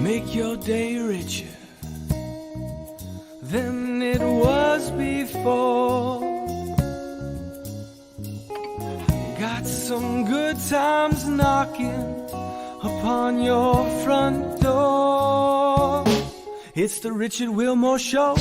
Make your day richer than it was before. Got some good times knocking upon your front door. It's the Richard Wilmore Show.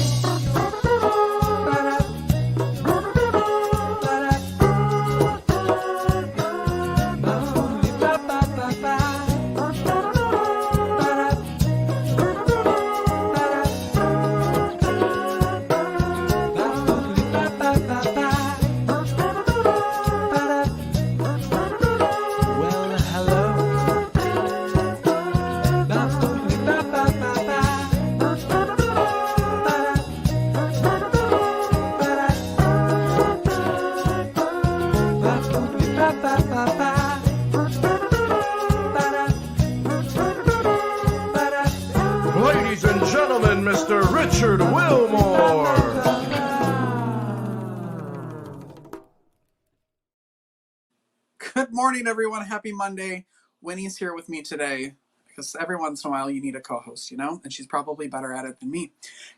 Ladies and gentlemen, Mr. Richard Wilmore. Good morning, everyone. Happy Monday. Winnie's here with me today because every once in a while you need a co-host, you know, and she's probably better at it than me.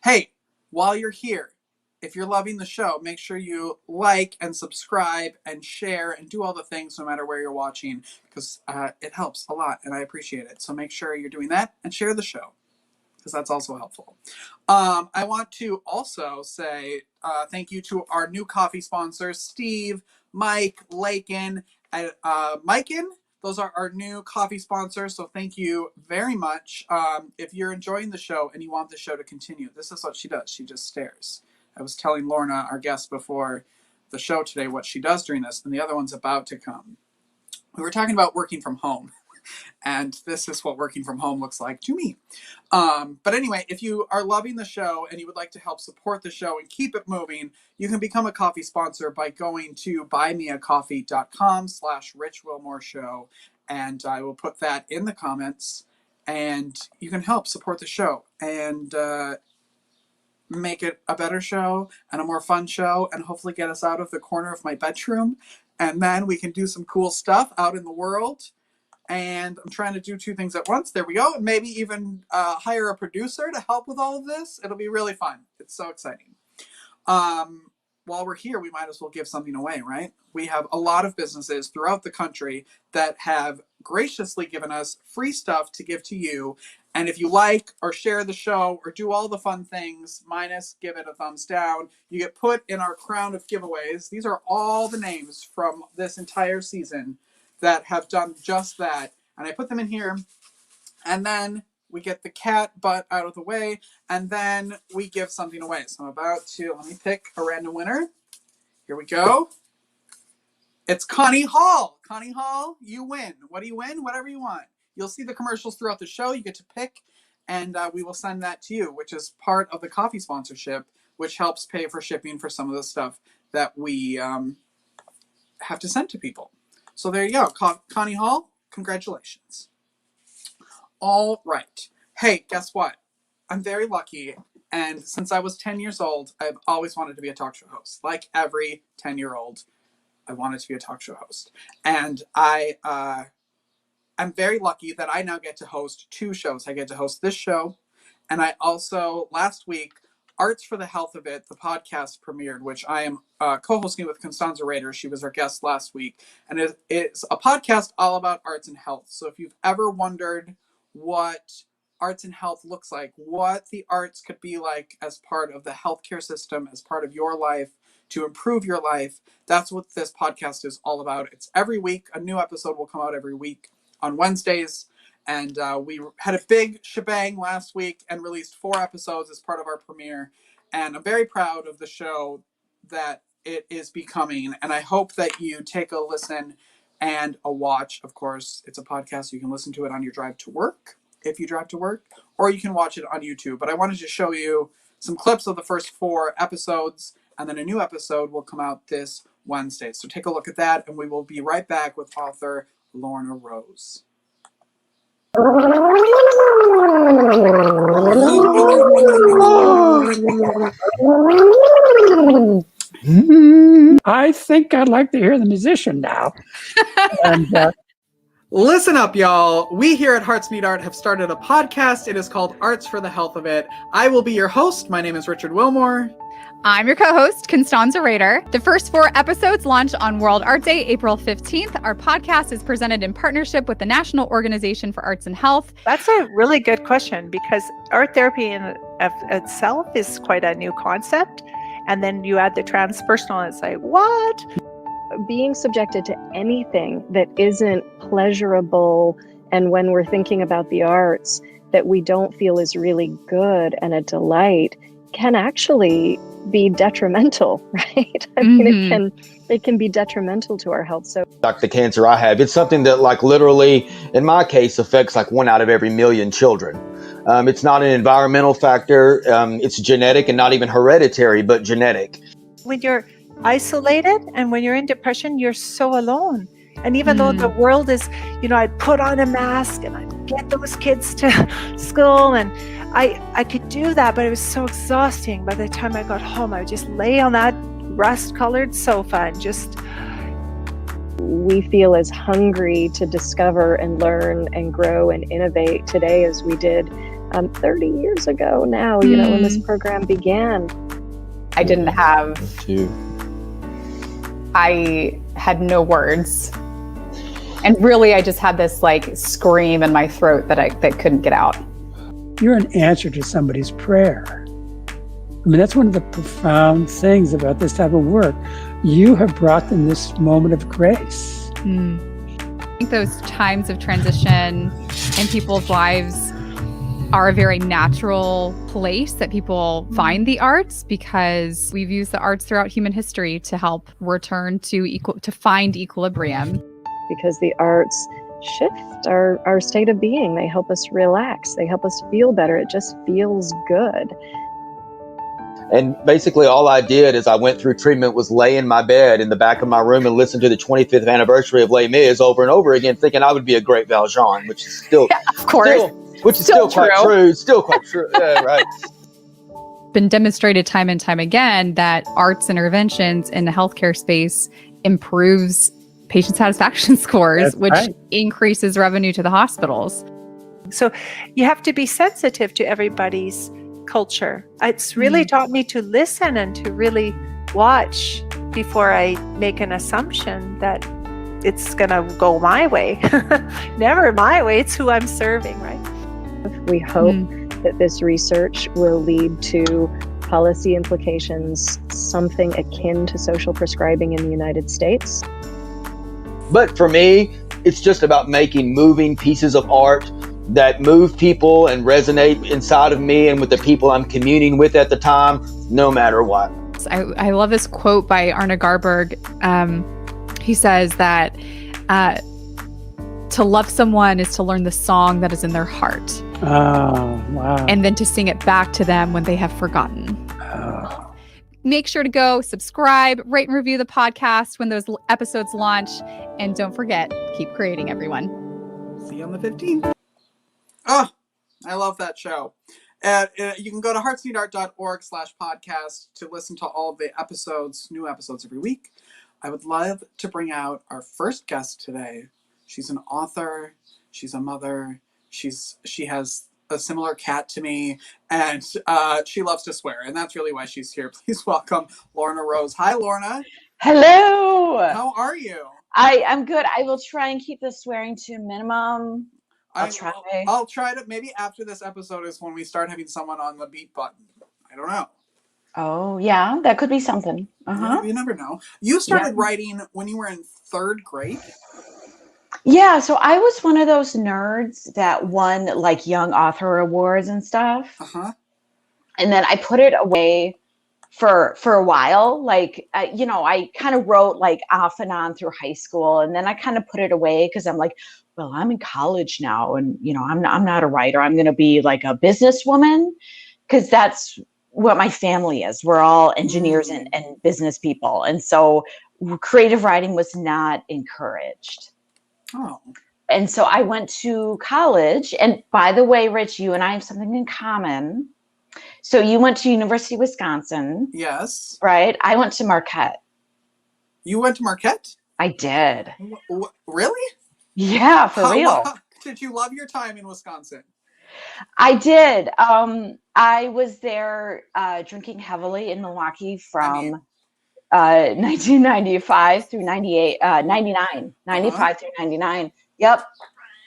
Hey, while you're here, if you're loving the show, make sure you like and subscribe and share and do all the things no matter where you're watching, because it helps a lot and I appreciate it. So make sure you're doing that and share the show, because that's also helpful. I want to also say thank you to our new coffee sponsors, Steve, Mike, Lakin, and Miken. Those are our new coffee sponsors, so thank you very much. If you're enjoying the show and you want the show to continue, this is what she does. She just stares. I was telling Lorna, our guest before the show today, what she does during this, and the other one's about to come. We were talking about working from home. And this is what working from home looks like to me. But anyway, if you are loving the show and you would like to help support the show and keep it moving, you can become a coffee sponsor by going to buymeacoffee.com/Rich Wilmore Show. And I will put that in the comments. And you can help support the show and make it a better show and a more fun show, and hopefully get us out of the corner of my bedroom. And then we can do some cool stuff out in the world. And I'm trying to do two things at once. There we go. And maybe even hire a producer to help with all of this. It'll be really fun. It's so exciting. While we're here, we might as well give something away, right? We have a lot of businesses throughout the country that have graciously given us free stuff to give to you. And if you like or share the show or do all the fun things, minus give it a thumbs down, you get put in our crown of giveaways. These are all the names from this entire season that have done just that. And I put them in here. And then we get the cat butt out of the way. And then we give something away. So I'm about to, let me pick a random winner. Here we go. It's Connie Hall. Connie Hall, you win. What do you win? Whatever you want. You'll see the commercials throughout the show. You get to pick. And we will send that to you, which is part of the coffee sponsorship, which helps pay for shipping for some of the stuff that we have to send to people. So there you go. Connie Hall, congratulations. All right. Hey, guess what? I'm very lucky. And since I was 10 years old, I've always wanted to be a talk show host. Like every 10-year-old, I wanted to be a talk show host. And I'm very lucky that I now get to host two shows. I get to host this show. And I also, last week, Arts for the Health of It, the podcast premiered, which I am co-hosting with Constanza Rader. She was our guest last week. And it's a podcast all about arts and health. So if you've ever wondered what arts and health looks like, what the arts could be like as part of the healthcare system, as part of your life, to improve your life, that's what this podcast is all about. It's every week. A new episode will come out every week on Wednesdays. And we had a big shebang last week and released 4 episodes as part of our premiere. And I'm very proud of the show that it is becoming. And I hope that you take a listen and a watch. Of course, it's a podcast. You can listen to it on your drive to work, if you drive to work, or you can watch it on YouTube. But I wanted to show you some clips of the first 4 episodes. And then a new episode will come out this Wednesdays. So take a look at that, and we will be right back with author Lorna Rose. I think I'd like to hear the musician now. And Listen up, y'all. We here at Hearts Meet Art have started a podcast. It is called Arts for the Health of It. I will be your host. My name is Richard Wilmore. I'm your co-host, Constanza Rader. The first 4 episodes launch on World Art Day, April 15th. Our podcast is presented in partnership with the National Organization for Arts and Health. That's a really good question, because art therapy in of itself is quite a new concept. And then you add the transpersonal, and it's like, what? Being subjected to anything that isn't pleasurable, and when we're thinking about the arts, that we don't feel is really good and a delight, can actually be detrimental, right? I mean, it can be detrimental to our health. So like the cancer I have, it's something that like literally, in my case, affects like 1 out of every million children. It's not an environmental factor. It's genetic, and not even hereditary, but genetic. When you're isolated and when you're in depression, you're so alone. And even though the world is, I'd put on a mask and I'd get those kids to school, and I could do that, but it was so exhausting. By the time I got home, I would just lay on that rust-colored sofa and just... We feel as hungry to discover and learn and grow and innovate today as we did 30 years ago now, when this program began. I didn't have... I had no words. And really, I just had this like scream in my throat that couldn't get out. you're an answer to somebody's prayer. I mean, that's one of the profound things about this type of work. You have brought them this moment of grace. I think those times of transition in people's lives are a very natural place that people find the arts, because we've used the arts throughout human history to help return to find equilibrium. Because the arts shift our state of being. They help us relax. They help us feel better. It just feels good. And basically all I did as I went through treatment was lay in my bed in the back of my room and listen to the 25th anniversary of Les Mis over and over again, thinking I would be a great Valjean, which is still, of course, still quite true. Still quite true. Yeah, right. Been demonstrated time and time again that arts interventions in the healthcare space improves patient satisfaction scores, which increases revenue to the hospitals. So you have to be sensitive to everybody's culture. It's really taught me to listen and to really watch before I make an assumption that it's going to go my way. Never my way. It's who I'm serving, right? We hope that this research will lead to policy implications, something akin to social prescribing in the United States. But for me, it's just about making moving pieces of art that move people and resonate inside of me and with the people I'm communing with at the time, no matter what. I love this quote by Arne Garberg. He says that to love someone is to learn the song that is in their heart. Oh, wow. And then to sing it back to them when they have forgotten. Oh. Make sure to go subscribe, rate and review the podcast when those episodes launch. And don't forget, keep creating, everyone. See you on the 15th. Oh, I love that show. You can go to heartsneedart.org/podcast to listen to all of the episodes, new episodes every week. I would love to bring out our first guest today. She's an author. She's a mother. She has a similar cat to me, and she loves to swear, and that's really why she's here. Please welcome Lorna Rose. Hi, Lorna. Hello. How are you? I'm good. I will try and keep the swearing to a minimum. I'll try to. Maybe after this episode is when we start having someone on the beat button. I don't know. Oh, yeah. That could be something. Yeah, you never know. You started writing when you were in 3rd grade? Yeah. So I was one of those nerds that won like young author awards and stuff. Uh-huh. And then I put it away for a while. Like, I kind of wrote like off and on through high school. And then I kind of put it away because I'm like, well, I'm in college now, and I'm not a writer. I'm going to be like a businesswoman, because that's what my family is. We're all engineers and business people. And so creative writing was not encouraged. Oh. And so I went to college. And by the way, Rich, you and I have something in common. So you went to University of Wisconsin. Yes. Right? I went to Marquette. You went to Marquette? I did. Really? Yeah, for real. Did you love your time in Wisconsin? I did. I was there drinking heavily in Milwaukee from 1995 through 98, 99, 95 through 99. Yep.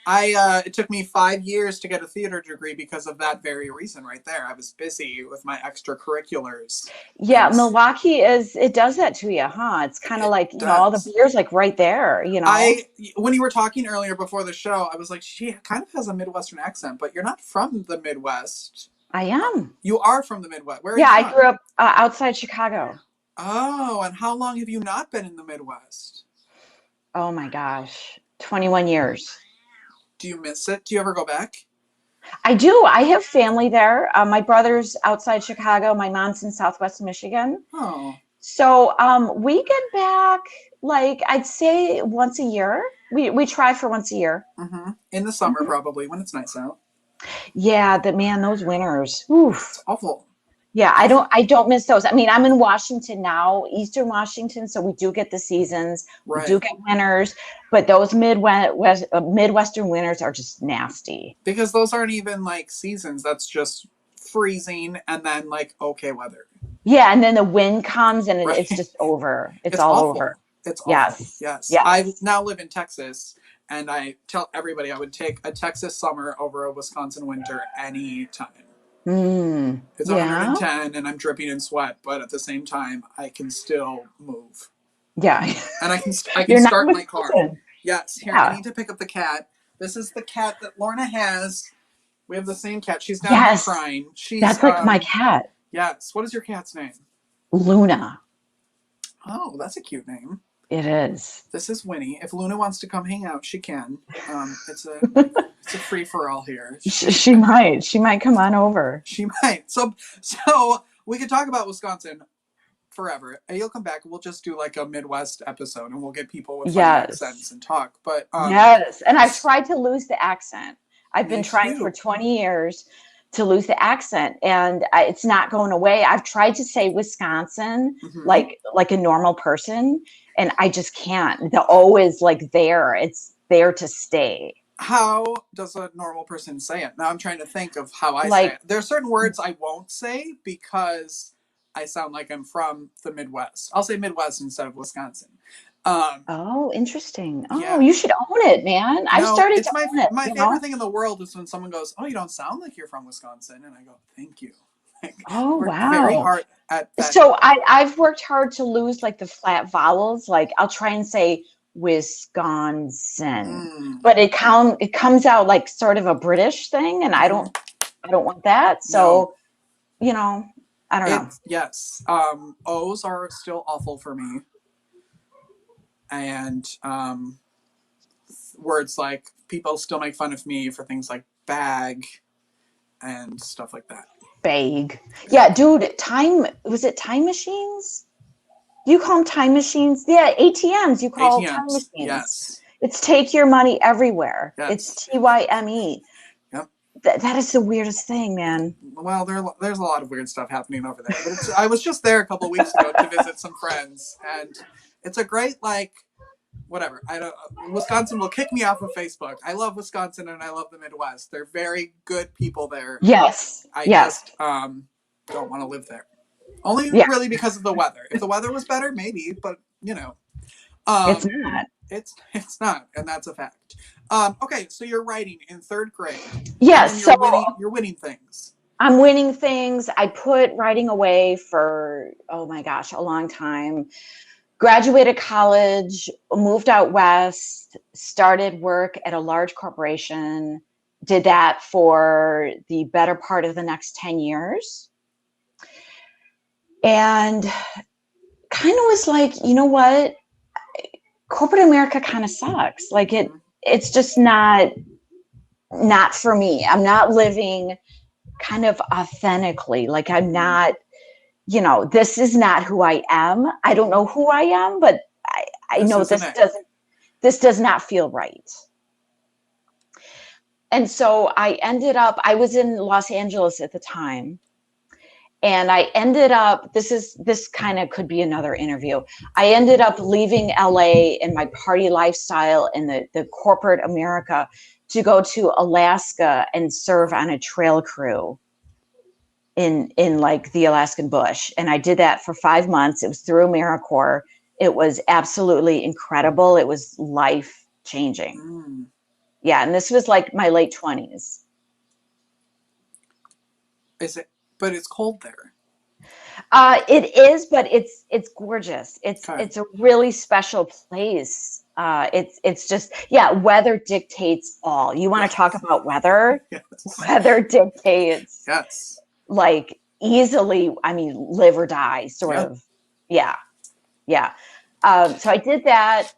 It took me 5 years to get a theater degree because of that very reason right there. I was busy with my extracurriculars. Yeah, Milwaukee it does that to you, huh? It's kind of like, all the beer's like right there, When you were talking earlier before the show, I was like, she kind of has a Midwestern accent, but you're not from the Midwest. I am. You are from the Midwest. Where are you from? I grew up outside Chicago. Oh, and how long have you not been in the Midwest? Oh my gosh, 21 years. Do you miss it? Do you ever go back? I do. I have family there. My brother's outside Chicago. My mom's in Southwest Michigan. Oh. So we get back, like, I'd say once a year. We try for once a year. Mm-hmm. In the summer, probably, when it's nice out. Yeah, those winters. Oof. It's awful. Yeah, I don't miss those. I mean, I'm in Washington now, Eastern Washington, so we do get the seasons. Right. We do get winters, but those Midwestern winters are just nasty. Because those aren't even like seasons. That's just freezing and then like okay weather. Yeah, and then the wind comes and it's just over. It's all awful. Over. It's awful. Yes. I now live in Texas, and I tell everybody I would take a Texas summer over a Wisconsin winter any time. It's 110 and I'm dripping in sweat, but at the same time I can still move. Yeah. And I can start my car. Yes. Here, I need to pick up the cat. This is the cat that Lorna has. We have the same cat. She's down crying. That's like my cat. Yes. What is your cat's name? Luna. Oh, that's a cute name. It is. This is Winnie. If Luna wants to come hang out, she can. It's a free for all here. She might. She might come on over. She might. So we could talk about Wisconsin forever. And you'll come back. We'll just do like a Midwest episode, and we'll get people with funny accents and talk. But yes, and I've tried to lose the accent. I've been trying for 20 years to lose the accent, and it's not going away. I've tried to say Wisconsin like a normal person, and I just can't. The O is like there. It's there to stay. How does a normal person say it? Now I'm trying to think of how I say it. There are certain words I won't say because I sound like I'm from the Midwest. I'll say Midwest instead of Wisconsin. Oh, interesting. Oh, you should own it, man. I've started to own it. My favorite thing in the world is when someone goes, "Oh, you don't sound like you're from Wisconsin," and I go, "Thank you." Like, oh, wow. Very hard at that. So I've worked hard to lose like the flat vowels. Like I'll try and say Wisconsin, but it comes out like sort of a British thing, and I don't want that. So, I don't know. Yes. O's are still awful for me. And words like, people still make fun of me for things like bag and stuff like that. Bag. Yeah, dude, was it time machines? Do you call them time machines? Yeah, ATMs. You call time machines. Yes. It's take your money everywhere. Yes. It's TYME. Yep. That is the weirdest thing, man. Well, there's a lot of weird stuff happening over there. But I was just there a couple of weeks ago to visit some friends, and it's a great, like, whatever. Wisconsin will kick me off of Facebook. I love Wisconsin and I love the Midwest. They're very good people there. Yes. I just don't want to live there. Only really because of the weather. If the weather was better, maybe, but it's not. It's not, and that's a fact. Okay, so you're writing in 3rd grade. Yes. You're winning things. I'm winning things. I put writing away for, oh my gosh, a long time. Graduated college, moved out west, started work at a large corporation, did that for the better part of the next 10 years. And kind of was like, you know what? Corporate America kind of sucks. Like it's just not for me. I'm not living kind of authentically. Like I'm not, this is not who I am. I don't know who I am, but I know this does not feel right. And so I was in Los Angeles at the time. And I ended up, this kind of could be another interview. I ended up leaving LA and my party lifestyle and the corporate America to go to Alaska and serve on a trail crew in like the Alaskan bush. And I did that for 5 months. It was through AmeriCorps. It was absolutely incredible. It was life changing. Yeah. And this was like my late 20s. Is it, but it's cold there. It is, but it's gorgeous. It's a really special place. It's just, yeah, weather dictates all. You want to talk about weather? Yes. Weather dictates. Yes. Like easily, I mean, live or die sort of. Yeah. Yeah. So I did that.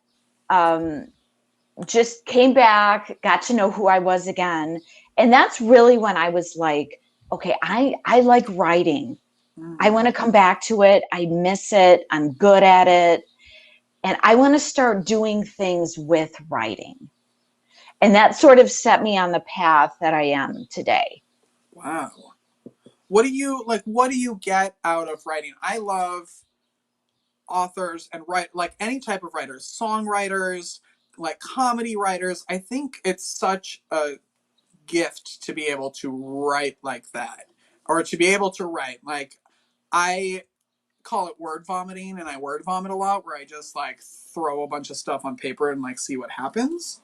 Just came back, got to know who I was again. And that's really when I was like, okay, I like writing. I want to come back to it. I miss it. I'm good at it. And I want to start doing things with writing. And that sort of set me on the path that I am today. Wow. What do you get out of writing? I love authors and like any type of writers, songwriters, like comedy writers. I think it's such a gift to be able to write like that, or to be able to write. Like, I call it word vomiting, and I word vomit a lot, where I just like throw a bunch of stuff on paper and like see what happens.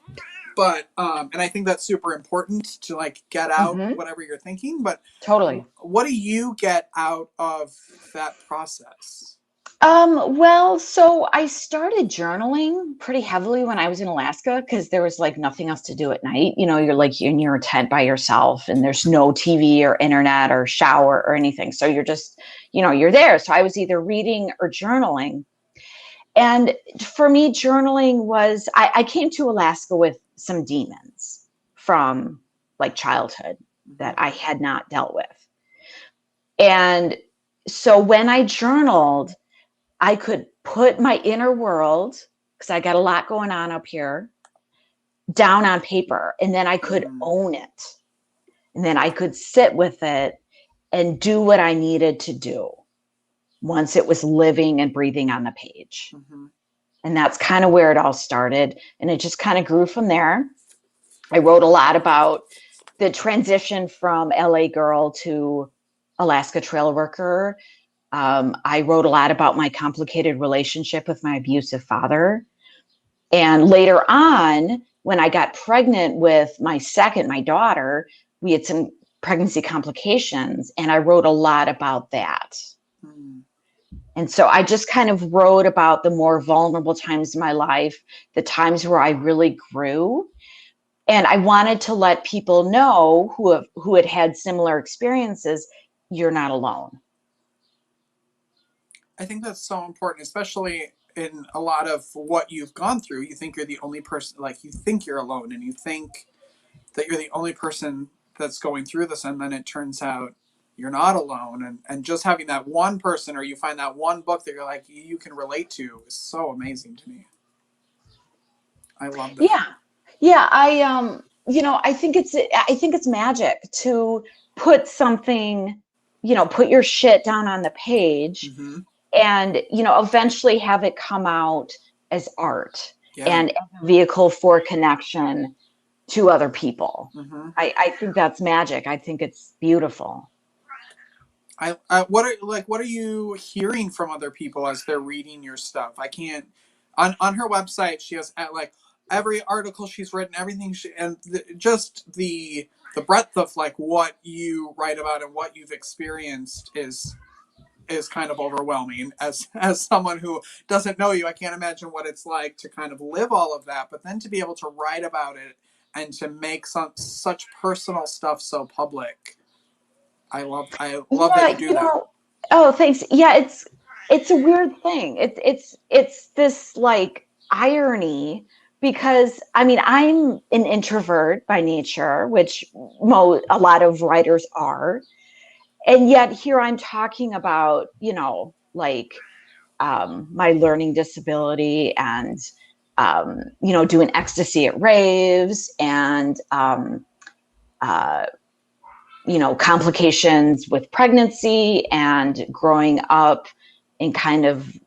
But and I think that's super important to like get out whatever you're thinking. But totally, what do you get out of that process? Well, so I started journaling pretty heavily when I was in Alaska, because there was like nothing else to do at night. You know, you're like in your tent by yourself and there's no TV or internet or shower or anything. So you're just, you know, you're there. So I was either reading or journaling. And for me, journaling was, I came to Alaska with some demons from like childhood that I had not dealt with. And so when I journaled, I could put my inner world, because I got a lot going on up here, down on paper, and then I could own it. And then I could sit with it and do what I needed to do once it was living and breathing on the page. And that's kind of where it all started. And it just kind of grew from there. I wrote a lot about the transition from LA girl to Alaska trail worker. I wrote a lot about my complicated relationship with my abusive father. And later on, when I got pregnant with my daughter, we had some pregnancy complications, and I wrote a lot about that. And so I just kind of wrote about the more vulnerable times in my life, the times where I really grew. And I wanted to let people know who had had similar experiences, you're not alone. I think that's so important, especially in a lot of what you've gone through. You think you're the only person, like you think you're alone, and you think that you're the only person that's going through this, and then it turns out you're not alone. And just having that one person, or you find that one book that you're like, you can relate to, is so amazing to me. I love that. Yeah. Yeah. I think it's magic to put something, put your shit down on the page and, eventually have it come out as art and a vehicle for connection to other people. I think that's magic. I think it's beautiful. What are you hearing from other people as they're reading your stuff? I can't, on her website, she has like every article she's written, everything just the breadth of like what you write about and what you've experienced is kind of overwhelming. As someone who doesn't know you, I can't imagine what it's like to kind of live all of that, but then to be able to write about it and to make such personal stuff so public. I love that you do that. Oh, thanks. Yeah, it's a weird thing. It's this like irony, because I'm an introvert by nature, which a lot of writers are. And yet here I'm talking about, like my learning disability and, you know, doing ecstasy at raves and, you know, complications with pregnancy and growing up in kind of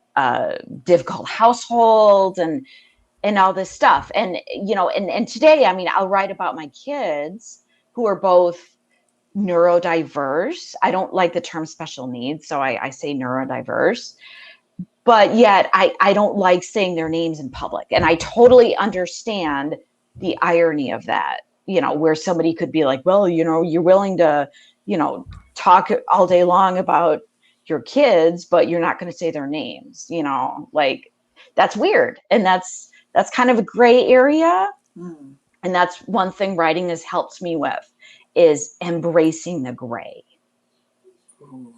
difficult household and all this stuff. And, you know, and today, I mean, I'll write about my kids who are both neurodiverse. I don't like the term special needs, so I say neurodiverse. But yet I don't like saying their names in public. And I totally understand the irony of that, you know, where somebody could be like, well, you know, you're willing to, you know, talk all day long about your kids, but you're not going to say their names, you know, like that's weird. And that's kind of a gray area. Mm. And that's one thing writing has helped me with is embracing the gray. Ooh.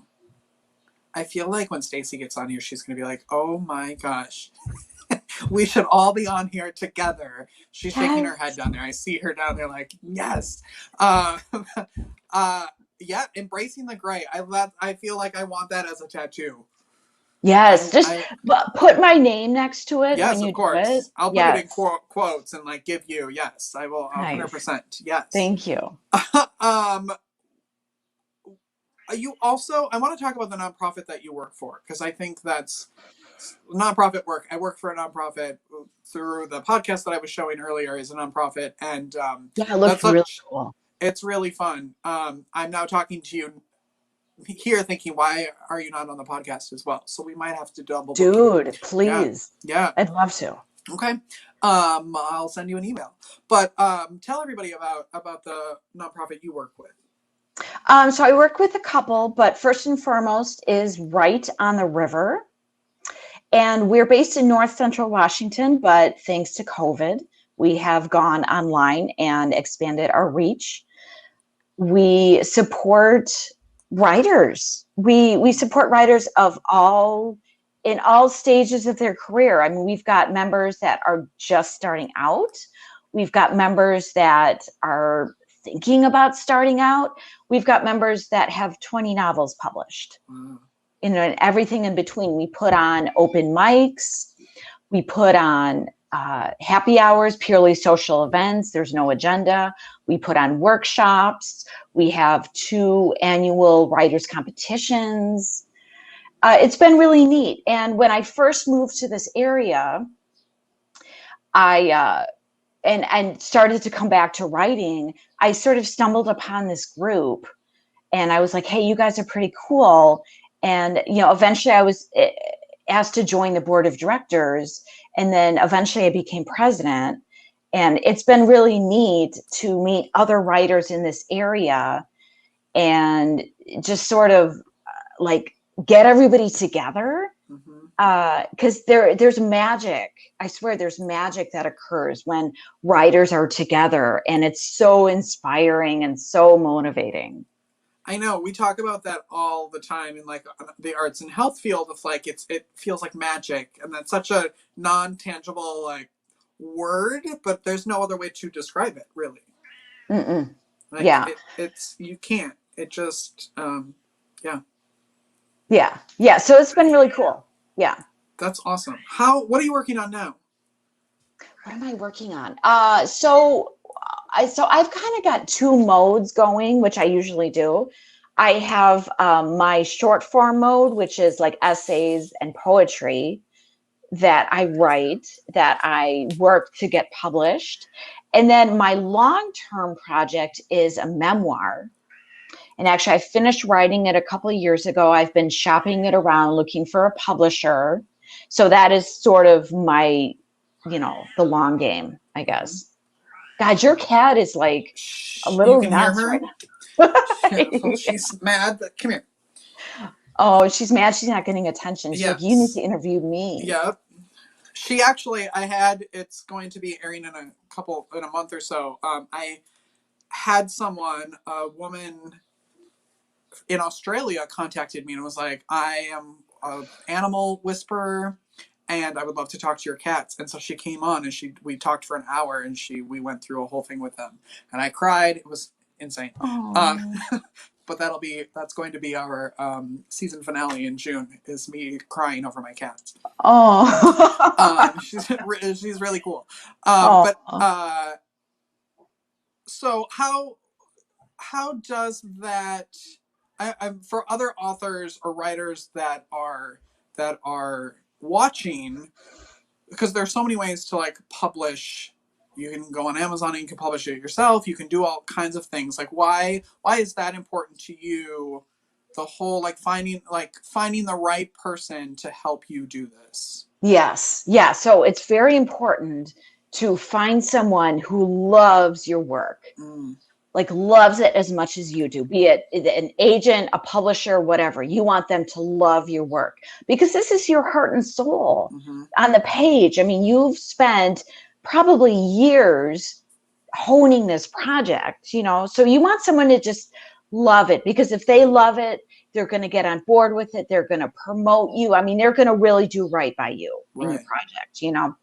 I feel like when Stacey gets on here, she's going to be like, oh my gosh, we should all be on here together. She's shaking her head down there. I see her down there like, yes. Yeah, embracing the gray. I feel like I want that as a tattoo. Yes, put my name next to it. Yes, when you of course. do it. I'll put it in quotes and like give you. Yes, I will. 100%. Yes. Thank you. You also, I want to talk about the nonprofit that you work for, because I think that's nonprofit work. I work for a nonprofit through the podcast that I was showing earlier is a nonprofit. And yeah, it looks really cool. It's really fun. I'm now talking to you here thinking, why are you not on the podcast as well? So we might have to double. Dude, please. Yeah. I'd love to. Okay. I'll send you an email. But tell everybody about the nonprofit you work with. So I work with a couple, but first and foremost is Right on the River. And we're based in North Central Washington, but thanks to COVID, we have gone online and expanded our reach. We support writers. We support writers in all stages of their career. I mean, we've got members that are just starting out. We've got members that are thinking about starting out. We've got members that have 20 novels published. Wow. You know, and everything in between. We put on open mics. We put on happy hours, purely social events. There's no agenda. We put on workshops. We have 2 annual writers competitions. It's been really neat. And when I first moved to this area, and started to come back to writing, I sort of stumbled upon this group and I was like, hey, you guys are pretty cool. And, you know, eventually I was asked to join the board of directors. And then eventually I became president. And it's been really neat to meet other writers in this area and just sort of like get everybody together. Because there's magic. I swear there's magic that occurs when writers are together, and it's so inspiring and so motivating. I know we talk about that all the time in like the arts and health field of like it feels like magic, and that's such a non-tangible like word, but there's no other way to describe it really. Like, yeah, it's you can't. It just yeah. So it's been really cool. Yeah. That's awesome. What are you working on now? What am I working on? So I've kind of got 2 modes going, which I usually do. I have my short form mode, which is like essays and poetry that I write, that I work to get published. And then my long-term project is a memoir. And actually, I finished writing it a couple of years ago. I've been shopping it around, looking for a publisher. So that is sort of my, you know, the long game, I guess. God, your cat is like a little nuts right now. She's mad, but come here. Oh, she's mad she's not getting attention. She's like, you need to interview me. Yep. She actually, it's going to be airing in a month or so. I had a woman in Australia contacted me and was like, I am an animal whisperer and I would love to talk to your cats. And so she came on and we talked for an hour and we went through a whole thing with them. And I cried. It was insane. but that's going to be our season finale in June. Is me crying over my cats. Oh. She's really cool. Oh. But so how does that? For other authors or writers that are watching, because there's so many ways to like publish. You can go on Amazon and you can publish it yourself. You can do all kinds of things. Like why is that important to you? The whole like finding the right person to help you do this. Yes. Yeah. So it's very important to find someone who loves your work. Like loves it as much as you do, be it an agent, a publisher, whatever. You want them to love your work because this is your heart and soul on the page. I mean, you've spent probably years honing this project, you know, so you want someone to just love it, because if they love it, they're going to get on board with it. They're going to promote you. I mean, they're going to really do right by you in your project, you know.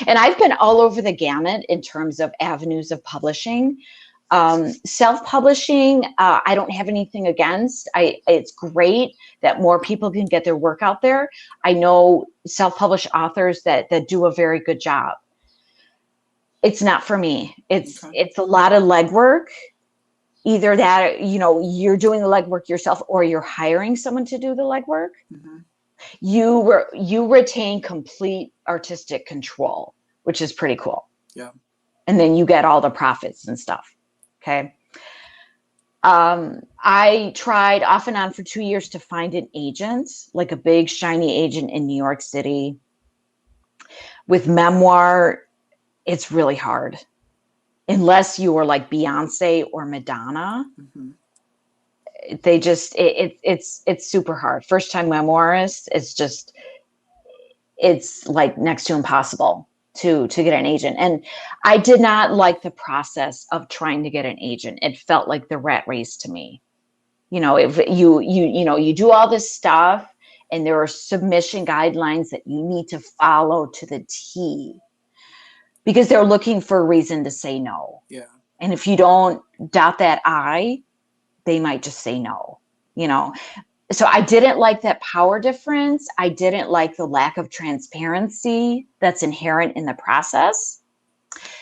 And I've been all over the gamut in terms of avenues of publishing. Self-publishing, I don't have anything against. It's great that more people can get their work out there. I know self-published authors that do a very good job. It's not for me. It's a lot of legwork. Either that, you know, you're doing the legwork yourself or you're hiring someone to do the legwork. You retain complete artistic control, which is pretty cool. Yeah. And then you get all the profits and stuff. Okay. I tried off and on for 2 years to find an agent, like a big shiny agent in New York City. With memoir, it's really hard. Unless you were like Beyonce or Madonna. They just, it's super hard. First time memoirist, it's like next to impossible to get an agent. And I did not like the process of trying to get an agent. It felt like the rat race to me. You know, if you do all this stuff and there are submission guidelines that you need to follow to the T, because they're looking for a reason to say no. Yeah. And if you don't dot that I, they might just say no, you know? So I didn't like that power difference. I didn't like the lack of transparency that's inherent in the process.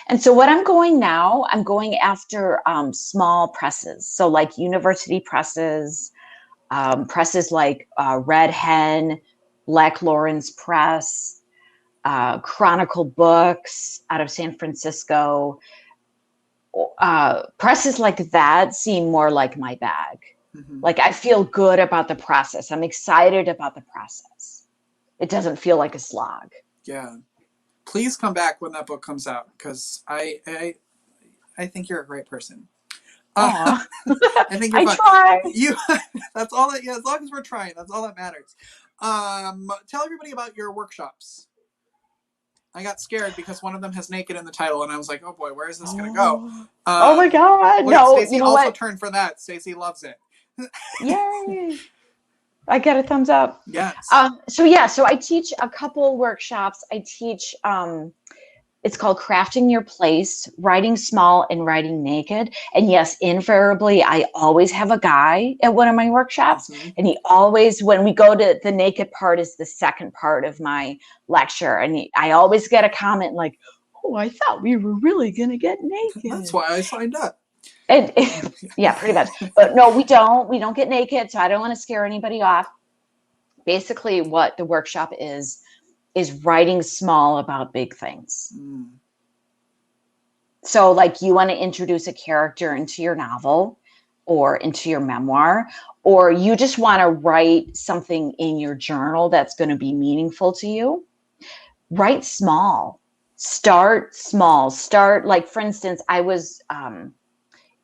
And so what I'm going now, I'm going after small presses. So like university presses, presses like Red Hen, Black Lawrence Press, Chronicle Books out of San Francisco. Presses like that seem more like my bag. Like I feel good about the process. I'm excited about the process. It doesn't feel like a slog. Yeah. Please come back when that book comes out, because I think you're a great person. I think you're fun. try. That's all that. Yeah, as long as we're trying, that's all that matters. Tell everybody about your workshops. I got scared because one of them has naked in the title, and I was like, "Oh boy, where is this going to go?" Oh my God! No, Stacey also turned for that. Stacey loves it. Yay! I get a thumbs up. Yes. So I teach a couple workshops. I teach. It's called Crafting Your Place, Writing Small and Writing Naked. And yes, invariably, I always have a guy at one of my workshops. And he always, when we go to the naked part, is the second part of my lecture. And I always get a comment like, "Oh, I thought we were really going to get naked." That's why I signed up. And yeah, pretty much. But no, we don't get naked. So I don't want to scare anybody off. Basically, what the workshop is writing small about big things. So like you want to introduce a character into your novel or into your memoir, or you just want to write something in your journal that's going to be meaningful to you. Write small. Start small. Start, like, for instance, I was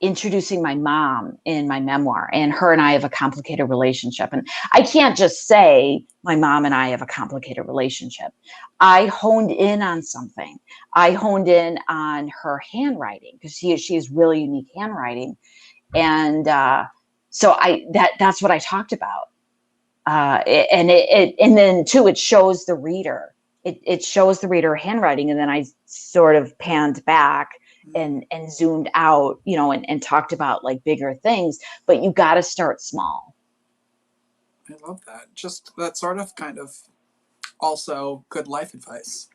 introducing my mom in my memoir, and her and I have a complicated relationship. And I can't just say my mom and I have a complicated relationship. I honed in on something. I honed in on her handwriting, because she has really unique handwriting. And so that's what I talked about. And then too, it shows the reader. It shows the reader handwriting. And then I sort of panned back and zoomed out, you know, and talked about like bigger things, but you got to start small. I love that. Just that sort of kind of also good life advice.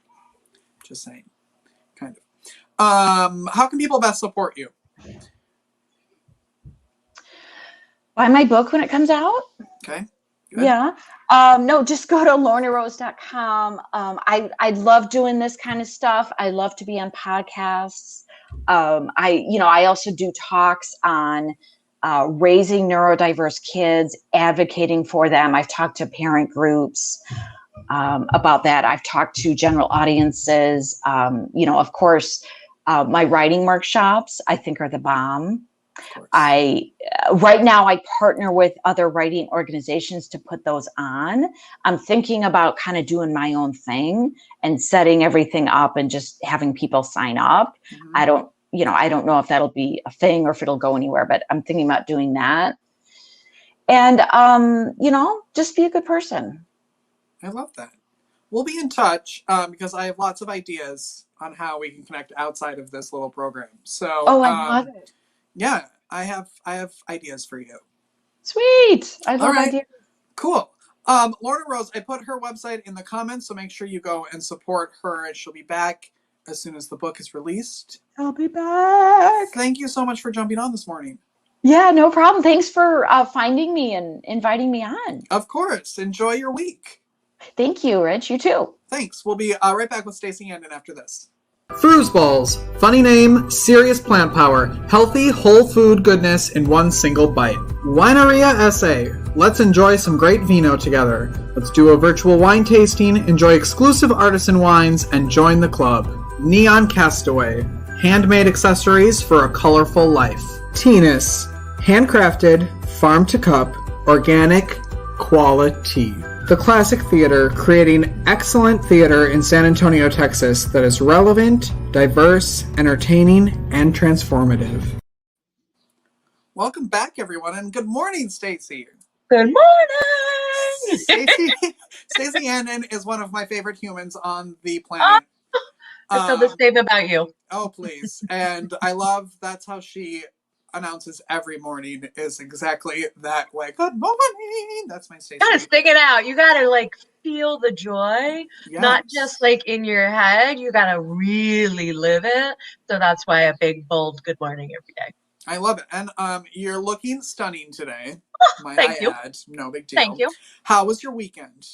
Just saying, kind of. How can people best support you? Buy my book when it comes out. Okay. Good. Yeah. No, just go to lornarose.com. I love doing this kind of stuff. I love to be on podcasts. I also do talks on raising neurodiverse kids, advocating for them. I've talked to parent groups about that. I've talked to general audiences. Of course, my writing workshops, I think, are the bomb. Right now I partner with other writing organizations to put those on. I'm thinking about kind of doing my own thing and setting everything up and just having people sign up. Mm-hmm. I don't know if that'll be a thing or if it'll go anywhere, but I'm thinking about doing that. And, just be a good person. I love that. We'll be in touch because I have lots of ideas on how we can connect outside of this little program. So, I love it. Yeah, I have ideas for you. Sweet. I love ideas. Cool. Lorna Rose, I put her website in the comments, so make sure you go and support her, and she'll be back as soon as the book is released. I'll be back. Thank you so much for jumping on this morning. Yeah, no problem. Thanks for finding me and inviting me on. Of course. Enjoy your week. Thank you, Rich. You too. Thanks. We'll be right back with Stacey and Andon after this. Balls. Funny name, serious plant power, healthy whole food goodness in one single bite. Wineria SA. Let's enjoy some great vino together. Let's do a virtual wine tasting, enjoy exclusive artisan wines, and join the club. Neon Castaway. Handmade accessories for a colorful life. Teenus. Handcrafted, farm to cup, organic, quality. The Classic Theater, creating excellent theater in San Antonio, Texas that is relevant, diverse, entertaining, and transformative. Welcome back, everyone, and good morning, Stacey. Good morning! Stacey Andon is one of my favorite humans on the planet. I feel the same about you. Oh, please. And I love that's how she announces every morning is exactly that way. Good morning. That's my Stacey. You gotta stick it out. You gotta feel the joy, yes. Not just in your head. You gotta really live it. So that's why a big, bold good morning every day. I love it. And you're looking stunning today. Thank you. Add. No big deal. Thank you. How was your weekend?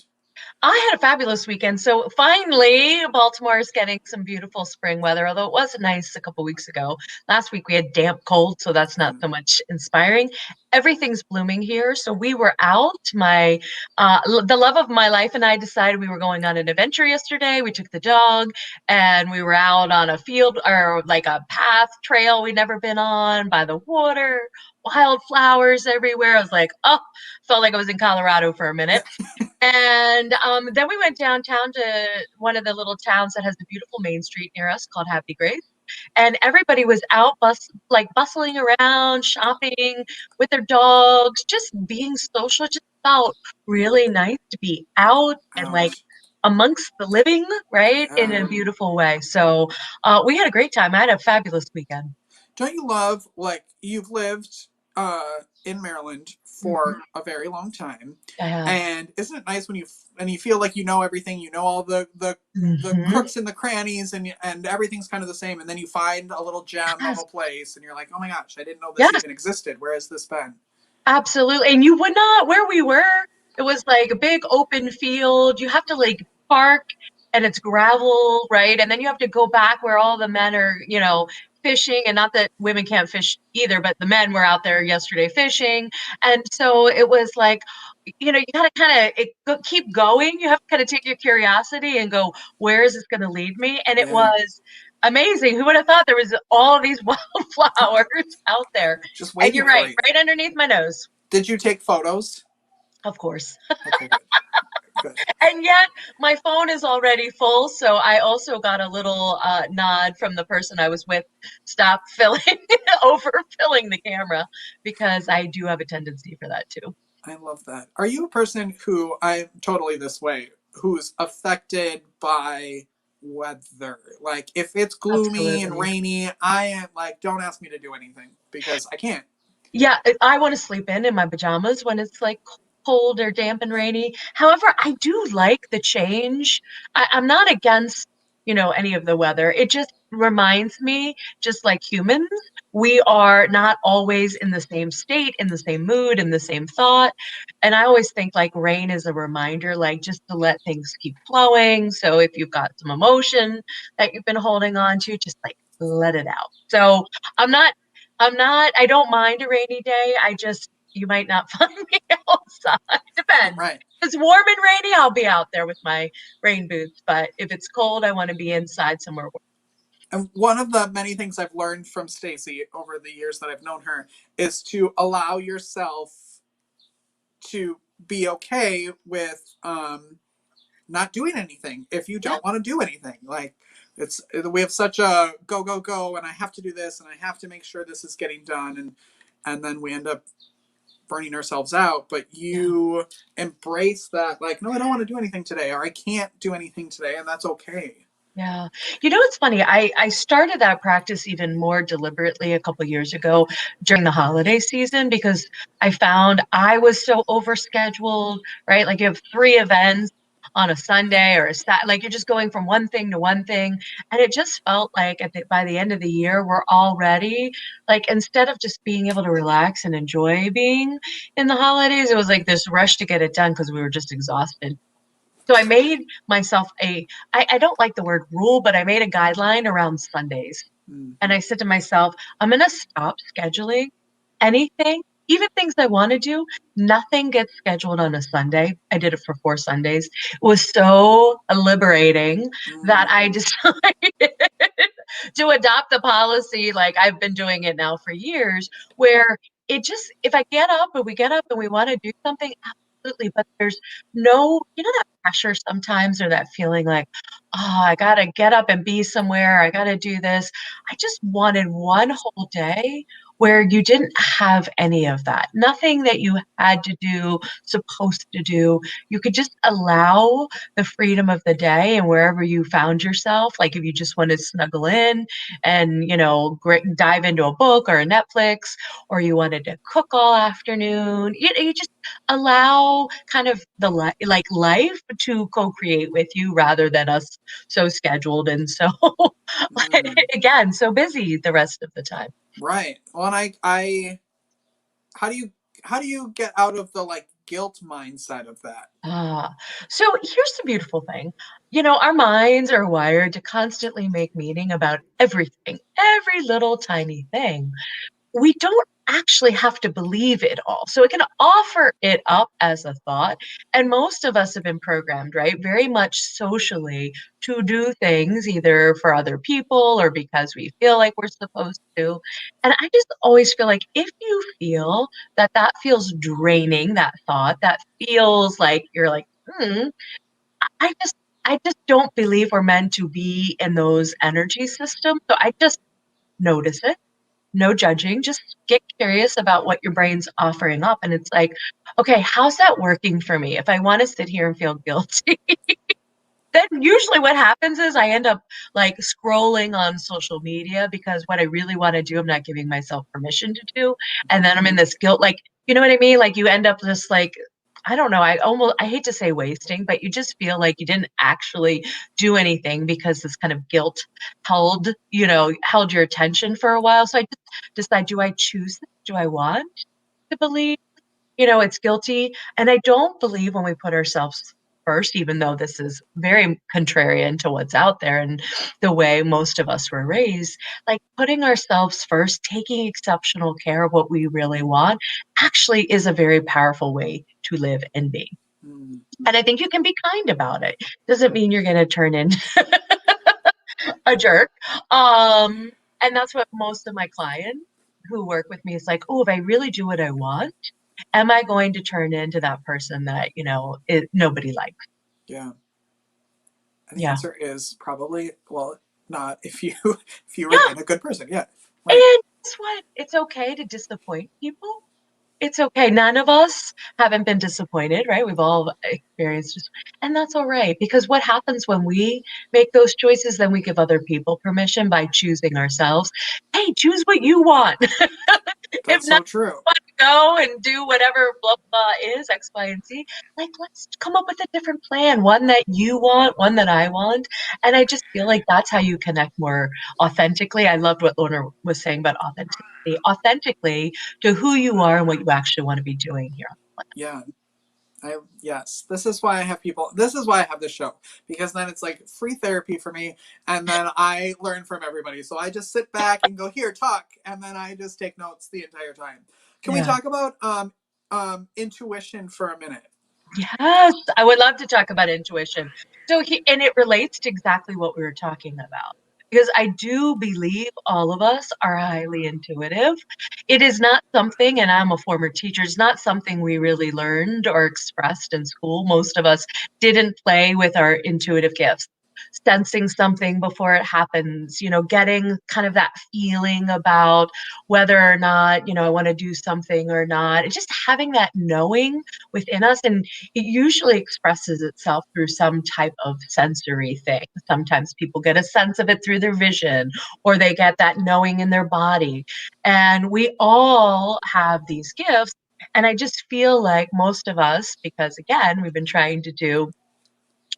I had a fabulous weekend. So finally, Baltimore is getting some beautiful spring weather, although it was nice a couple weeks ago. Last week we had damp cold, so that's not so much inspiring. Everything's blooming here. So we were out. The love of my life and I decided we were going on an adventure yesterday. We took the dog and we were out on a field or a path trail we'd never been on by the water, wildflowers everywhere. I was felt like I was in Colorado for a minute. And then we went downtown to one of the little towns that has a beautiful main street near us called Happy Grace. And everybody was out bustling around, shopping with their dogs, just being social. Just felt really nice to be out and amongst the living, right? In a beautiful way. So we had a great time. I had a fabulous weekend. Don't you love, you've lived in Maryland for a very long time, and isn't it nice when you feel like you know everything, you know all the crooks and the crannies, and everything's kind of the same, and then you find a little gem of a place, and you're like, oh my gosh, I didn't know this even existed. Where has this been? Absolutely, and you would not. Where we were, it was a big open field. You have to park, and it's gravel, right? And then you have to go back where all the men are, fishing, and not that women can't fish either, but the men were out there yesterday fishing. And so it was you got to keep going. You have to kind of take your curiosity and go, where is this going to lead me? And it was amazing. Who would have thought there was all of these wildflowers out there? Just waiting. And you're right underneath my nose. Did you take photos? Of course. Okay, good. Good. And yet my phone is already full. So I also got a little nod from the person I was with. Stop overfilling the camera, because I do have a tendency for that too. I love that. Are you a person who, I'm totally this way, who's affected by weather. Like if it's gloomy and Absolutely. rainy, I am like, don't ask me to do anything because I can't. Yeah, I want to sleep in my pajamas when it's like cold or damp and rainy. However, I do like the change. I'm not against, any of the weather. It just reminds me, just like humans, we are not always in the same state, in the same mood, in the same thought. And I always think like rain is a reminder, like just to let things keep flowing. So if you've got some emotion that you've been holding on to, just like let it out. So I'm not I don't mind a rainy day. You might not find me outside. Depends. Right. If it's warm and rainy, I'll be out there with my rain boots. But if it's cold, I want to be inside somewhere warm. And one of the many things I've learned from Stacey over the years that I've known her is to allow yourself to be okay with not doing anything if you don't want to do anything. Like we have such a go go go, and I have to do this, and I have to make sure this is getting done, and then we end up burning ourselves out. But you embrace that, like, no, I don't want to do anything today, or I can't do anything today, and that's okay. Yeah. It's funny. I started that practice even more deliberately a couple years ago during the holiday season because I found I was so overscheduled, right? Like you have 3 events on a Sunday or like you're just going from one thing to one thing. And it just felt like by the end of the year, we're already like, instead of just being able to relax and enjoy being in the holidays, it was like this rush to get it done because we were just exhausted. So I made myself I don't like the word rule, but I made a guideline around Sundays. And I said to myself, I'm going to stop scheduling anything, even things I want to do. Nothing gets scheduled on a Sunday. I did it for 4 Sundays. It was so liberating that I decided to adopt the policy. Like I've been doing it now for years, where if I get up and we get up and we want to do something, absolutely. But there's no, that pressure sometimes, or that feeling like, oh, I got to get up and be somewhere. I got to do this. I just wanted one whole day where you didn't have any of that. Nothing that you had to do, supposed to do. You could just allow the freedom of the day, and wherever you found yourself, like if you just want to snuggle in and, dive into a book or a Netflix, or you wanted to cook all afternoon, you just allow kind of the life to co-create with you rather than us so scheduled and so again so busy the rest of the time. Right. Well, and I how do you get out of the like guilt mindset of that? So here's the beautiful thing. Our minds are wired to constantly make meaning about everything, every little tiny thing. We don't actually have to believe it all. So it can offer it up as a thought. And most of us have been programmed, right? Very much socially to do things either for other people or because we feel like we're supposed to. And I just always feel like if you feel that feels draining, that thought, that feels like you're like, I just don't believe we're meant to be in those energy systems. So I just notice it. No judging, just get curious about what your brain's offering up. And it's like, okay, how's that working for me? If I want to sit here and feel guilty, then usually what happens is I end up like scrolling on social media because what I really want to do, I'm not giving myself permission to do. And then I'm in this guilt, like, you know what I mean? Like you end up just like, I don't know. I hate to say wasting, but you just feel like you didn't actually do anything because this kind of guilt held your attention for a while. So I just decide, do I choose this? Do I want to believe, it's guilty? And I don't believe when we put ourselves first, even though this is very contrarian to what's out there and the way most of us were raised, like putting ourselves first, taking exceptional care of what we really want actually is a very powerful way to live and be. And I think you can be kind about it. Doesn't mean you're going to turn into a jerk. And that's what most of my clients who work with me is like, oh, if I really do what I want, am I going to turn into that person that, nobody likes? Yeah. And the answer is probably, well, not if you remain a good person. Yeah. Right. And guess what? It's okay to disappoint people. It's okay. None of us haven't been disappointed, right? We've all experienced it. And that's all right. Because what happens when we make those choices, then we give other people permission by choosing ourselves. Hey, choose what you want. If That's not, so true. want to go and do whatever blah blah is X, Y, and Z. Like, let's come up with a different plan, one that you want, one that I want. And I just feel like that's how you connect more authentically. I loved what Lorna was saying about authentically to who you are and what you actually want to be doing here. Yeah. Yes, this is why I have people. This is why I have this show, because then it's like free therapy for me, and then I learn from everybody. So I just sit back and go, here, talk, and then I just take notes the entire time. Can we talk about intuition for a minute? Yes, I would love to talk about intuition. And it relates to exactly what we were talking about. Because I do believe all of us are highly intuitive. It is not something, and I'm a former teacher, it's not something we really learned or expressed in school. Most of us didn't play with our intuitive gifts. Sensing something before it happens, getting kind of that feeling about whether or not, I want to do something or not. It's just having that knowing within us. And it usually expresses itself through some type of sensory thing. Sometimes people get a sense of it through their vision, or they get that knowing in their body. And we all have these gifts. And I just feel like most of us, because again, we've been trying to do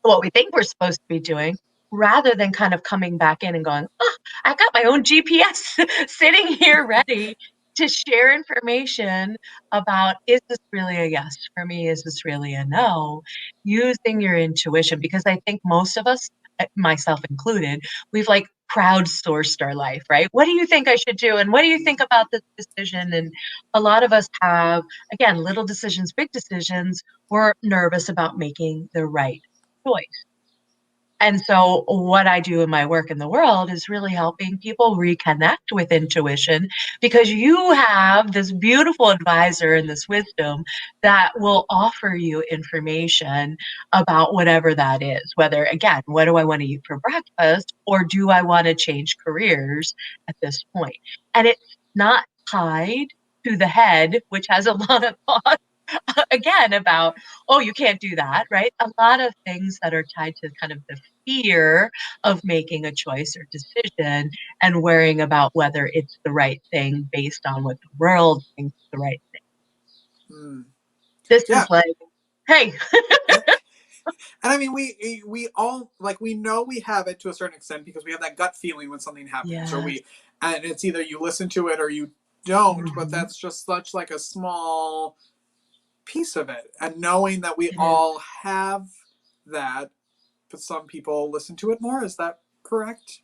what we think we're supposed to be doing, rather than kind of coming back in and going, oh, I got my own GPS sitting here ready to share information about, is this really a yes for me? Is this really a no? Using your intuition, because I think most of us, myself included, we've like crowdsourced our life, right? What do you think I should do? And what do you think about this decision? And a lot of us have, again, little decisions, big decisions. We're nervous about making the right choice. And so what I do in my work in the world is really helping people reconnect with intuition, because you have this beautiful advisor and this wisdom that will offer you information about whatever that is. Whether, again, what do I want to eat for breakfast, or do I want to change careers at this point? And it's not tied to the head, which has a lot of thoughts again about, oh, you can't do that, right? A lot of things that are tied to kind of the fear of making a choice or decision and worrying about whether it's the right thing based on what the world thinks is the right thing. This is like, hey. And I mean, we all, like, we know we have it to a certain extent because we have that gut feeling when something happens, and it's either you listen to it or you don't, but that's just such like a small piece of it. And knowing that we all have that, but some people listen to it more. Is that correct?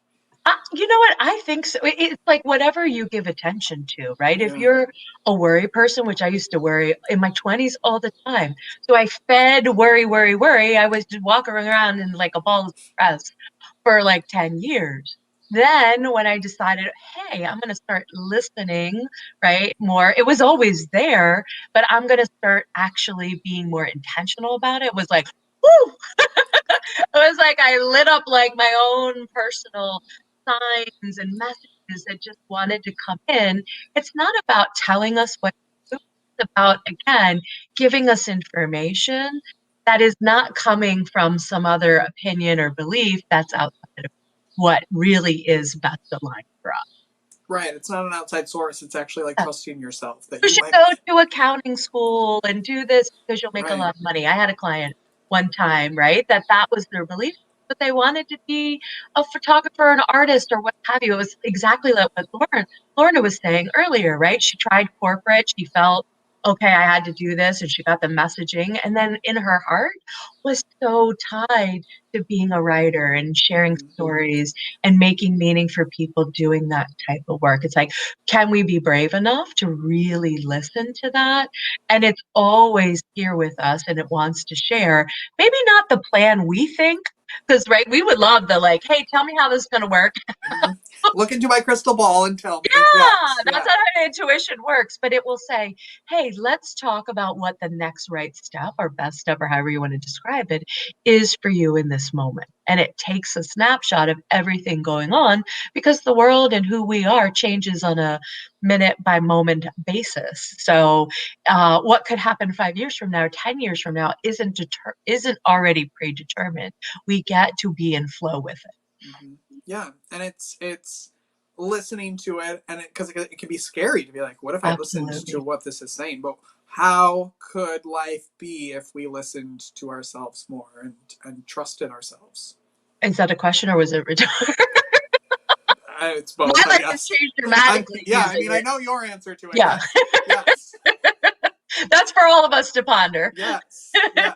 You know what? I think so. It's like whatever you give attention to, right? If you're a worry person, which I used to worry in my 20s all the time. So I fed worry, worry, worry. I was just walking around in like a ball of stress for like 10 years. Then when I decided, hey, I'm going to start listening, right, more, it was always there, but I'm going to start actually being more intentional about it. It was like, whoo! It was like I lit up like my own personal signs and messages that just wanted to come in. It's not about telling us what to do. It's about, again, giving us information that is not coming from some other opinion or belief that's outside of what really is best aligned for us. Right. It's not an outside source. It's actually like trusting yourself. That you should go to accounting school and do this because you'll make a lot of money. I had a client one time, right, that was their belief, but they wanted to be a photographer, an artist, or what have you. It was exactly like what Lorna was saying earlier, right? She tried corporate. She felt, okay, I had to do this, and she got the messaging. And then in her heart was so tied to being a writer and sharing stories and making meaning for people doing that type of work. It's like, can we be brave enough to really listen to that? And it's always here with us, and it wants to share. Maybe not the plan we think, because, right, we would love the like, hey, tell me how this is going to work. Look into my crystal ball and tell me. Yeah, Yes, that's yeah. how intuition works. But it will say, hey, let's talk about what the next right step or best step or however you want to describe it is for you in this moment. And it takes a snapshot of everything going on because the world and who we are changes on a minute by moment basis. So what could happen 5 years from now or 10 years from now isn't already predetermined. We get to be in flow with it. Mm-hmm. Yeah, and it's listening to it, and because it can be scary to be like, what if I listened Absolutely. to what this is saying? But how could life be if we listened to ourselves more and trusted ourselves? Is that a question or was it rhetorical? It's both. My I life guess. has changed dramatically. Yeah, I using mean, it. I know your answer to it. Yeah. Yes. That's for all of us to ponder. Yes. Yes.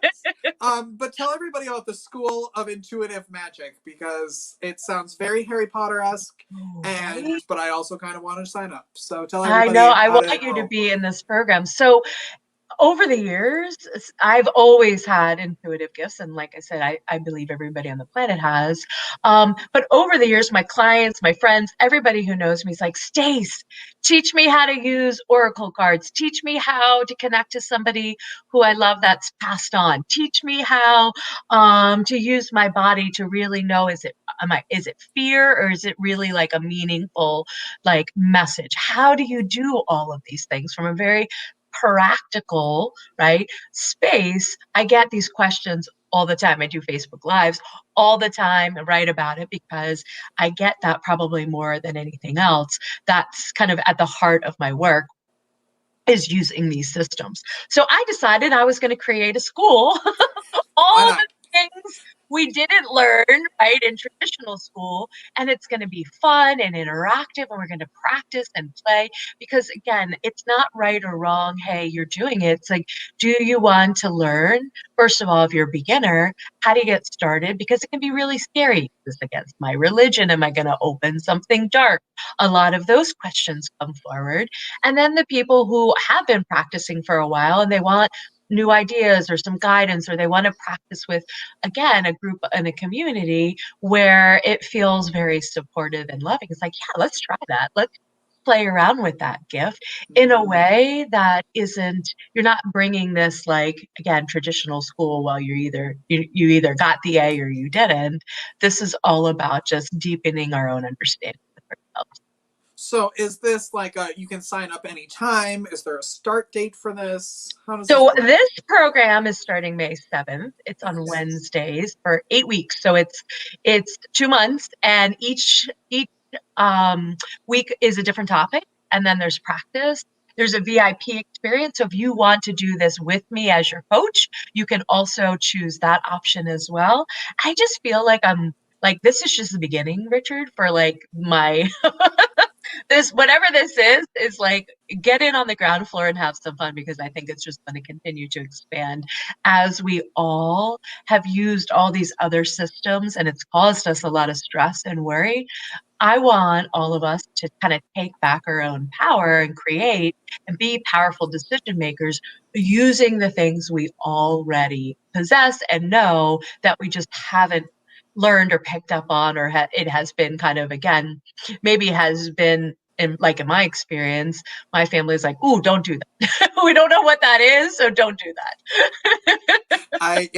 But tell everybody about the School of Intuitive Magic because it sounds very Harry Potter-esque, but I also kind of want to sign up. So tell I everybody know. I how to want you to enroll. be in this program. So over the years, I've always had intuitive gifts. And like I said, I believe everybody on the planet has. But over the years, my clients, my friends, everybody who knows me is like, Stace, teach me how to use oracle cards. Teach me how to connect to somebody who I love that's passed on. Teach me how to use my body to really know, is it fear or is it really like a meaningful like message? How do you do all of these things from a very practical, right, space? I get these questions all the time. I do Facebook Lives all the time and write about it because I get that probably more than anything else. That's kind of at the heart of my work is using these systems. So I decided I was going to create a school. All the things we didn't learn, right, in traditional school, and it's going to be fun and interactive, and we're going to practice and play because again, it's not right or wrong. Hey, you're doing it. It's like, do you want to learn? First of all, if you're a beginner, how do you get started? Because it can be really scary. Is this against my religion? Am I going to open something dark? A lot of those questions come forward. And then the people who have been practicing for a while and they want new ideas or some guidance, or they want to practice with, again, a group and a community where it feels very supportive and loving. It's like, yeah, let's try that. Let's play around with that gift in a way that isn't, you're not bringing this like, again, traditional school, well, you either got the A or you didn't. This is all about just deepening our own understanding of ourselves. So is this like you can sign up anytime? Is there a start date for this? How does So this work? this program is starting May 7th. It's on Wednesdays for 8 weeks. So it's 2 months, and each week is a different topic, and then there's practice. There's a VIP experience. So if you want to do this with me as your coach, you can also choose that option as well. I just feel like this is just the beginning, Richard, for like my this, whatever this is like, get in on the ground floor and have some fun because I think it's just going to continue to expand as we all have used all these other systems and it's caused us a lot of stress and worry. I want all of us to kind of take back our own power and create and be powerful decision makers using the things we already possess and know that we just haven't learned or picked up on, or it has been kind of, again, maybe has been in my experience, my family is like, ooh, don't do that. We don't know what that is, so don't do that. I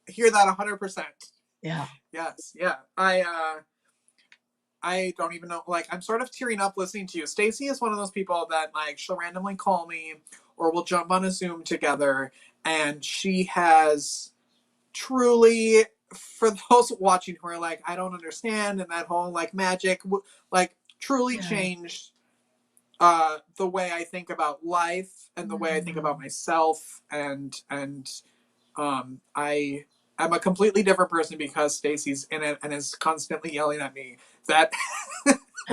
hear that 100%. Yeah. Yes. Yeah. I don't even know. Like, I'm sort of tearing up listening to you. Stacey is one of those people that like she'll randomly call me or we'll jump on a Zoom together, and she has truly, for those watching who are like, I don't understand, and that whole like magic, like truly changed the way I think about life and the way I think about myself, and I'm a completely different person because Stacey's in it and is constantly yelling at me. That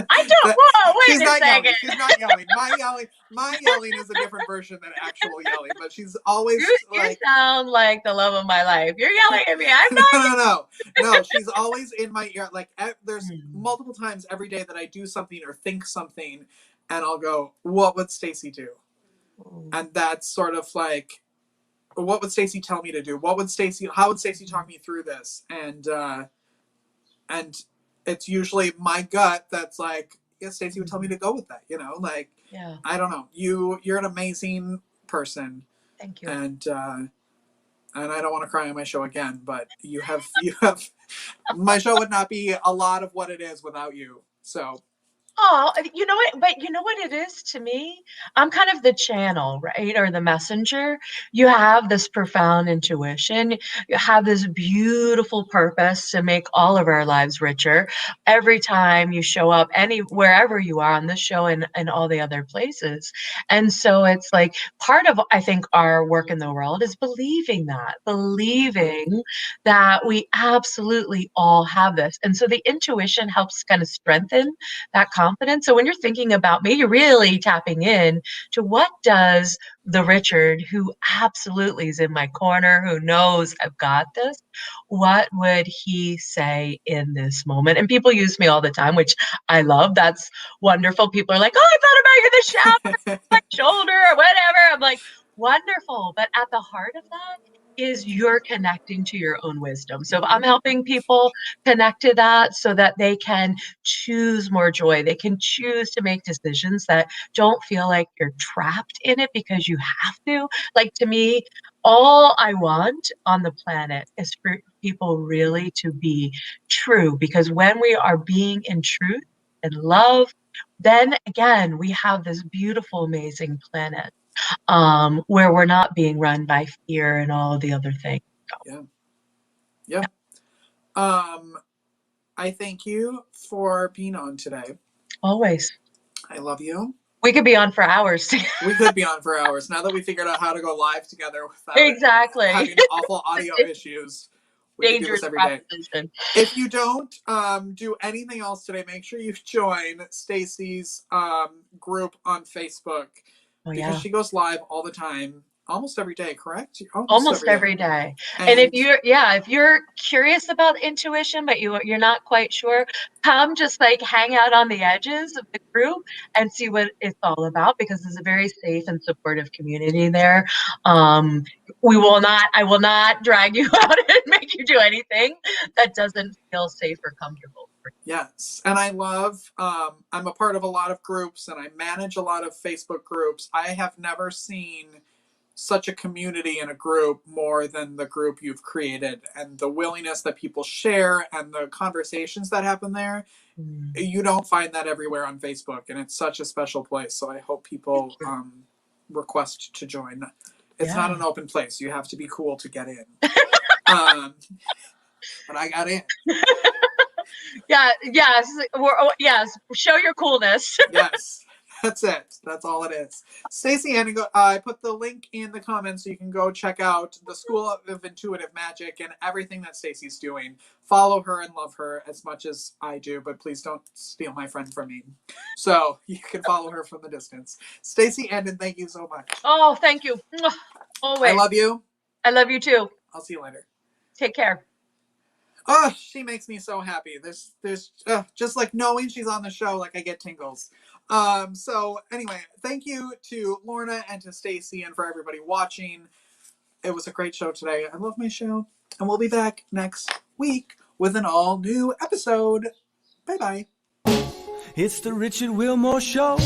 I don't. Whoa! Wait a second. Yelling. She's not yelling. My yelling is a different version than actual yelling. But she's always you sound like the love of my life. You're yelling at me. I'm not. No. She's always in my ear. Like there's multiple times every day that I do something or think something, and I'll go, "What would Stacey do?" And that's sort of like, what would Stacey tell me to do? How would Stacey talk me through this? And it's usually my gut that's like, yeah, Stacey would tell me to go with that, you know, like, Yeah. I don't know. You're an amazing person. Thank you. And I don't want to cry on my show again, but you have my show would not be a lot of what it is without you. So Oh, you know what? But you know what it is to me? I'm kind of the channel, right? Or the messenger. You have this profound intuition. You have this beautiful purpose to make all of our lives richer. Every time you show up, wherever you are on this show and all the other places. And so it's like part of, I think, our work in the world is believing that we absolutely all have this. And so the intuition helps kind of strengthen that confidence. So when you're thinking about me, you're really tapping in to what does the Richard who absolutely is in my corner, who knows I've got this, what would he say in this moment? And people use me all the time, which I love. That's wonderful. People are like, oh, I thought about you in the shower, my shoulder, or whatever. I'm like, wonderful. But at the heart of that is you're connecting to your own wisdom. So if I'm helping people connect to that so that they can choose more joy, they can choose to make decisions that don't feel like you're trapped in it because you have to. Like, to me, all I want on the planet is for people really to be true, because when we are being in truth and love, then again, we have this beautiful, amazing planet where we're not being run by fear and all the other things. Yeah. I thank you for being on today. Always. I love you. We could be on for hours. We could be on for hours. Now that we figured out how to go live together without exactly having awful audio issues, we can do this every day. If you don't do anything else today, make sure you join Stacey's group on Facebook, because she goes live all the time, almost every day, correct? Almost every day. And if you're curious about intuition, but you're not quite sure, come just like hang out on the edges of the group and see what it's all about, because it's a very safe and supportive community there. I will not drag you out and make you do anything that doesn't feel safe or comfortable. Yes. And I love, I'm a part of a lot of groups and I manage a lot of Facebook groups. I have never seen such a community in a group more than the group you've created, and the willingness that people share and the conversations that happen there. You don't find that everywhere on Facebook, and it's such a special place. So I hope people request to join. It's not an open place. You have to be cool to get in. But I got in. Yes. Show your coolness. Yes. That's it. That's all it is. Stacey, I put the link in the comments so you can go check out the School of Intuitive Magic and everything that Stacey's doing. Follow her and love her as much as I do, but please don't steal my friend from me. So you can follow her from the distance. Stacey, Andon, thank you so much. Oh, thank you. Always. I love you. I love you too. I'll see you later. Take care. Oh, she makes me so happy. There's just like knowing she's on the show, like I get tingles. So anyway, thank you to Lorna and to Stacey and for everybody watching. It was a great show today. I love my show. And we'll be back next week with an all new episode. Bye-bye. It's the Richard Wilmore Show.